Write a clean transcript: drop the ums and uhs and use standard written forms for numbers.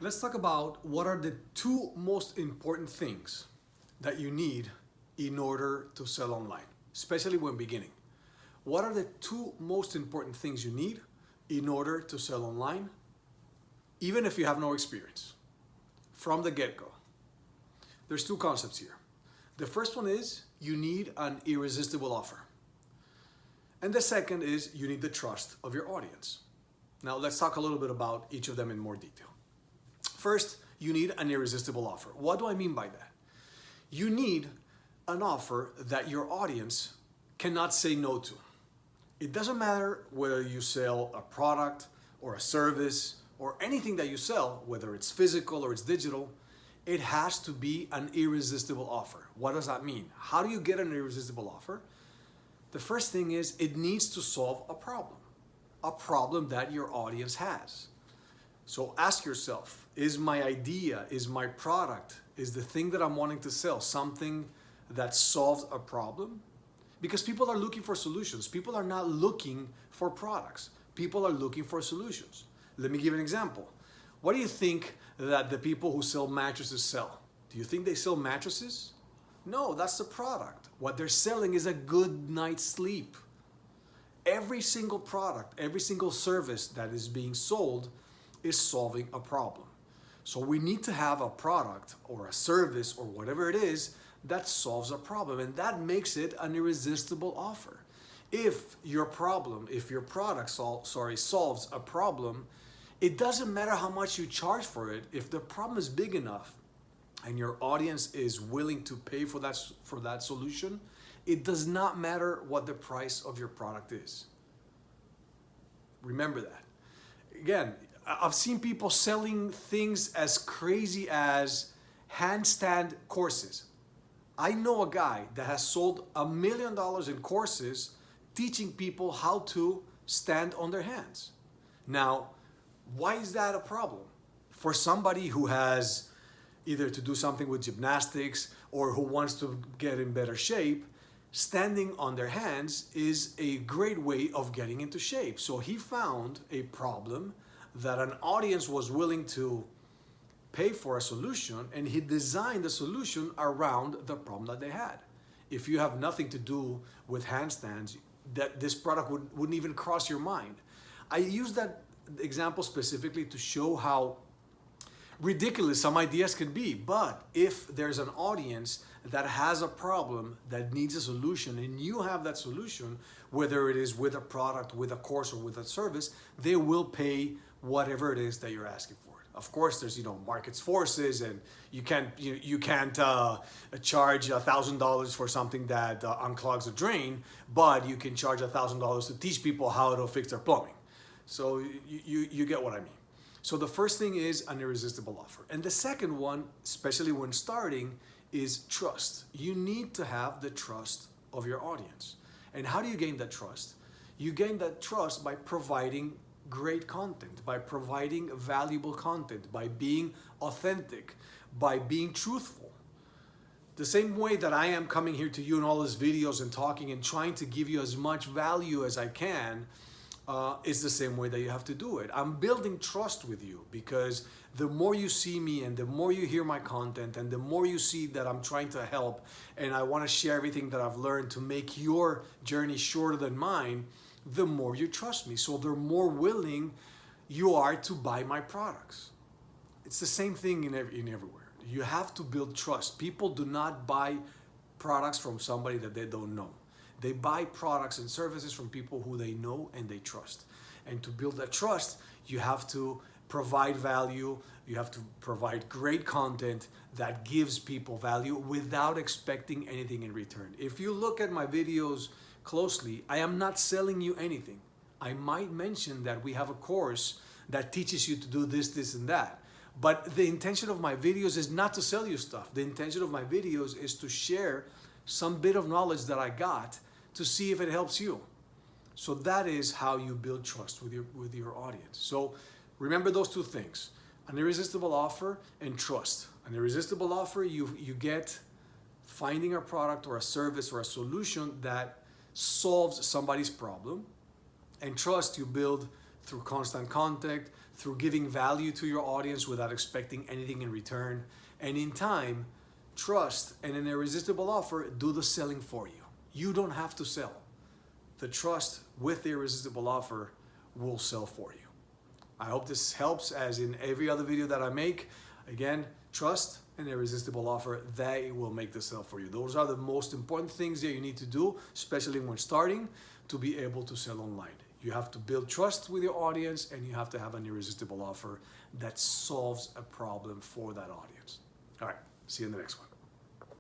Let's talk about what are the two most important things that you need in order to sell online, especially when beginning. What are the two most important things you need in order to sell online, even if you have no experience from the get-go? There's two concepts here. The first one is you need an irresistible offer. And the second is you need the trust of your audience. Now let's talk a little bit about each of them in more detail. First, you need an irresistible offer. What do I mean by that? You need an offer that your audience cannot say no to. It doesn't matter whether you sell a product or a service or anything that you sell, whether it's physical or it's digital, it has to be an irresistible offer. What does that mean? How do you get an irresistible offer? The first thing is it needs to solve a problem that your audience has. So ask yourself, is my idea, is my product, is the thing that I'm wanting to sell something that solves a problem? Because people are looking for solutions. People are not looking for products. People are looking for solutions. Let me give an example. What do you think that the people who sell mattresses sell? Do you think they sell mattresses? No, that's the product. What they're selling is a good night's sleep. Every single product, every single service that is being sold is solving a problem. So we need to have a product or a service or whatever it is that solves a problem, and that makes it an irresistible offer. If your product solves a problem, it doesn't matter how much you charge for it. If the problem is big enough and your audience is willing to pay for that solution, it does not matter what the price of your product is. Remember that. Again, I've seen people selling things as crazy as handstand courses. I know a guy that has sold $1 million in courses teaching people how to stand on their hands. Now, why is that a problem? For somebody who has either to do something with gymnastics or who wants to get in better shape, standing on their hands is a great way of getting into shape. So he found a problem that an audience was willing to pay for a solution, and he designed the solution around the problem that they had. If you have nothing to do with handstands, that this product wouldn't even cross your mind. I use that example specifically to show how ridiculous some ideas can be, but if there's an audience that has a problem that needs a solution and you have that solution, whether it is with a product, with a course, or with a service, they will pay whatever it is that you're asking for. Of course, there's market forces, and you can't charge $1,000 for something that unclogs a drain, but you can charge $1,000 to teach people how to fix their plumbing. So you get what I mean. So the first thing is an irresistible offer, and the second one, especially when starting, is trust. You need to have the trust of your audience. And how do you gain that trust? You gain that trust by providing great content, by providing valuable content, by being authentic, by being truthful. The same way that I am coming here to you in all these videos and talking and trying to give you as much value as I can, is the same way that you have to do it. I'm building trust with you because the more you see me and the more you hear my content and the more you see that I'm trying to help and I want to share everything that I've learned to make your journey shorter than mine, the more you trust me. So the more willing you are to buy my products. It's the same thing in everywhere. You have to build trust. People do not buy products from somebody that they don't know. They buy products and services from people who they know and they trust. And to build that trust, you have to provide value. You have to provide great content that gives people value without expecting anything in return. If you look at my videos closely, I am not selling you anything. I might mention that we have a course that teaches you to do this, this, and that. But the intention of my videos is not to sell you stuff. The intention of my videos is to share some bit of knowledge that I got to see if it helps you. So that is how you build trust with your audience. So remember those two things: an irresistible offer and trust. An irresistible offer, you get finding a product or a service or a solution that solves somebody's problem, and trust you build through constant contact, through giving value to your audience without expecting anything in return. And in time, trust and an irresistible offer do the selling for you. You don't have to sell. The trust with the irresistible offer will sell for you. I hope this helps, as in every other video that I make. Again, trust and irresistible offer, they will make the sale for you. Those are the most important things that you need to do, especially when starting, to be able to sell online. You have to build trust with your audience, and you have to have an irresistible offer that solves a problem for that audience. All right, see you in the next one.